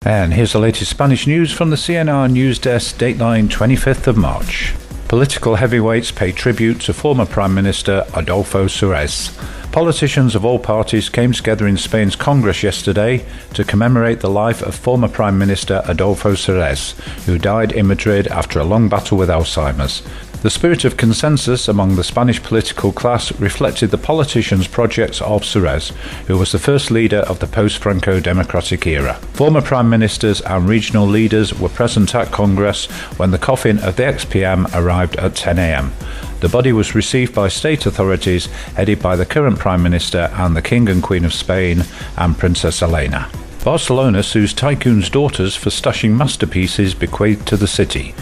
And here's the latest Spanish news from the CNR News Desk, dateline 25th of March. Political heavyweights pay tribute to former Prime Minister Adolfo Suárez. Politicians of all parties came together in Spain's Congress yesterday to commemorate the life of former Prime Minister Adolfo Suárez, who died in Madrid after a long battle with Alzheimer's. The spirit of consensus among the Spanish political class reflected the politician's projects of Suárez, who was the first leader of the post-Franco democratic era. Former prime ministers and regional leaders were present at Congress when the coffin of the ex-PM arrived at 10 a.m. The body was received by state authorities headed by the current Prime Minister and the King and Queen of Spain and Princess Elena. Barcelona sues tycoon's daughters for stashing masterpieces bequeathed to the city.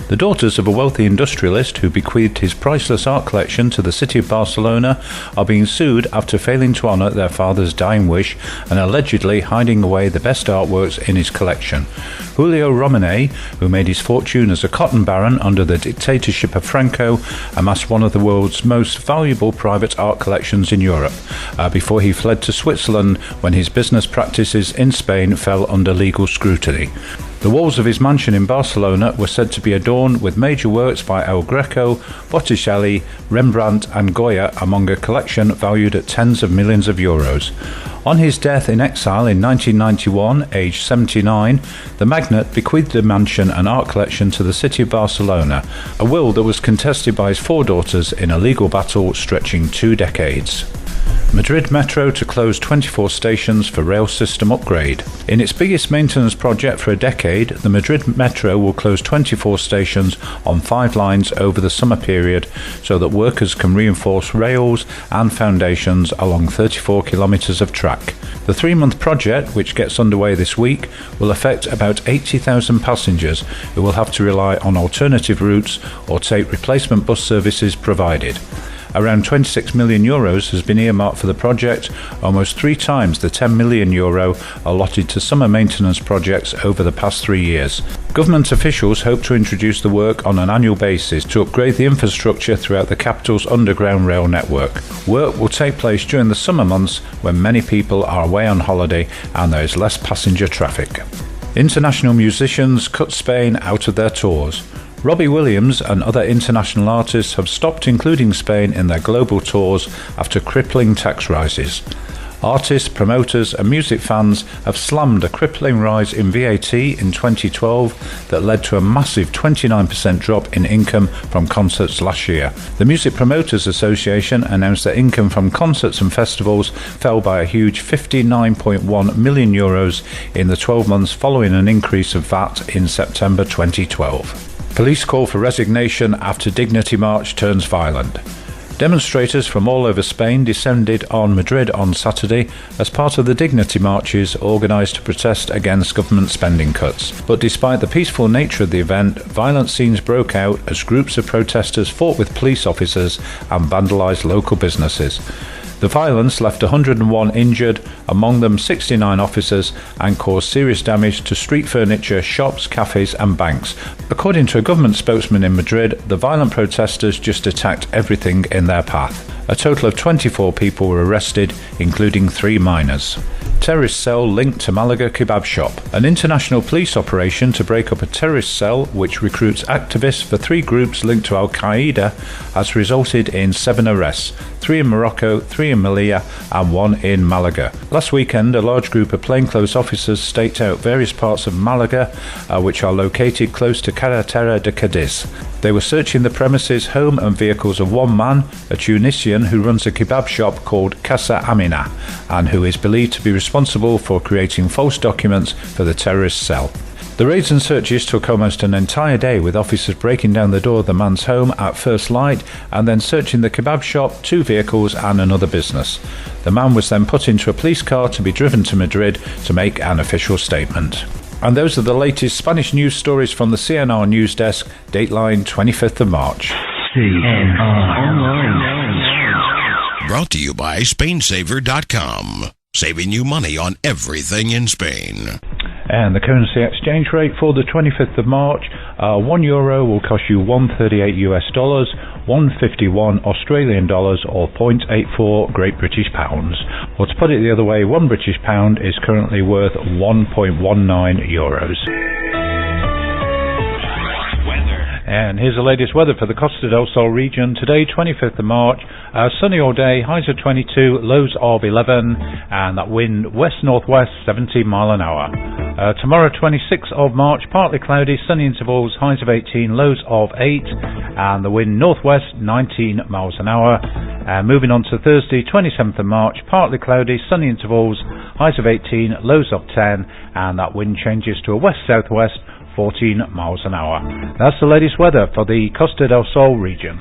The daughters of a wealthy industrialist who bequeathed his priceless art collection to the city of Barcelona are being sued after failing to honour their father's dying wish and allegedly hiding away the best artworks in his collection. Julio Romané, who made his fortune as a cotton baron under the dictatorship of Franco, amassed one of the world's most valuable private art collections in Europe, before he fled to Switzerland when his business practices in Spain fell under legal scrutiny. The walls of his mansion in Barcelona were said to be adorned with major works by El Greco, Botticelli, Rembrandt and Goya, among a collection valued at tens of millions of euros. On his death in exile in 1991, aged 79, the magnate bequeathed the mansion and art collection to the city of Barcelona, a will that was contested by his four daughters in a legal battle stretching 2 decades. Madrid Metro to close 24 stations for rail system upgrade. In its biggest maintenance project for a decade, the Madrid Metro will close 24 stations on 5 lines over the summer period so that workers can reinforce rails and foundations along 34 kilometres of track. The 3-month project, which gets underway this week, will affect about 80,000 passengers who will have to rely on alternative routes or take replacement bus services provided. Around €26 million has been earmarked for the project, almost 3 times the €10 million allotted to summer maintenance projects over the past 3 years. Government officials hope to introduce the work on an annual basis to upgrade the infrastructure throughout the capital's underground rail network. Work will take place during the summer months when many people are away on holiday and there is less passenger traffic. International musicians cut Spain out of their tours. Robbie Williams and other international artists have stopped including Spain in their global tours after crippling tax rises. Artists, promoters and music fans have slammed a crippling rise in VAT in 2012 that led to a massive 29% drop in income from concerts last year. The Music Promoters Association announced that income from concerts and festivals fell by a huge €59.1 million in the 12 months following an increase of VAT in September 2012. Police call for resignation after Dignity March turns violent. Demonstrators from all over Spain descended on Madrid on Saturday as part of the Dignity Marches organised to protest against government spending cuts. But despite the peaceful nature of the event, violent scenes broke out as groups of protesters fought with police officers and vandalised local businesses. The violence left 101 injured, among them 69 officers, and caused serious damage to street furniture, shops, cafes and banks. According to a government spokesman in Madrid, the violent protesters just attacked everything in their path. A total of 24 people were arrested, including 3 minors. Terrorist cell linked to Malaga kebab shop. An international police operation to break up a terrorist cell which recruits activists for 3 groups linked to Al-Qaeda has resulted in 7 arrests, 3 in Morocco, 3 in Melilla and 1 in Malaga. Last weekend, a large group of plainclothes officers staked out various parts of Malaga, which are located close to Carretera de Cadiz. They were searching the premises, home and vehicles of one man, a Tunisian who runs a kebab shop called Casa Amina, and who is believed to be responsible for creating false documents for the terrorist cell. The raids and searches took almost an entire day, with officers breaking down the door of the man's home at first light and then searching the kebab shop, 2 vehicles and another business. The man was then put into a police car to be driven to Madrid to make an official statement. And those are the latest Spanish news stories from the CNR News Desk, dateline 25th of March. CNR Online. Brought to you by SpainSaver.com. Saving you money on everything in Spain. And the currency exchange rate for the 25th of March, €1 will cost you $1.38 US, $1.51 Australian dollars, or 0.84 Great British pounds. Or to put it the other way, £1 British pound is currently worth €1.19. And here's the latest weather for the Costa del Sol region. Today, 25th of March, sunny all day, highs of 22, lows of 11, and that wind west-northwest, 17 mile an hour. Tomorrow, 26th of March, partly cloudy, sunny intervals, highs of 18, lows of 8, and the wind northwest, 19 miles an hour. Moving on to Thursday, 27th of March, partly cloudy, sunny intervals, highs of 18, lows of 10, and that wind changes to a west-southwest, 14 miles an hour. That's the latest weather for the Costa del Sol region.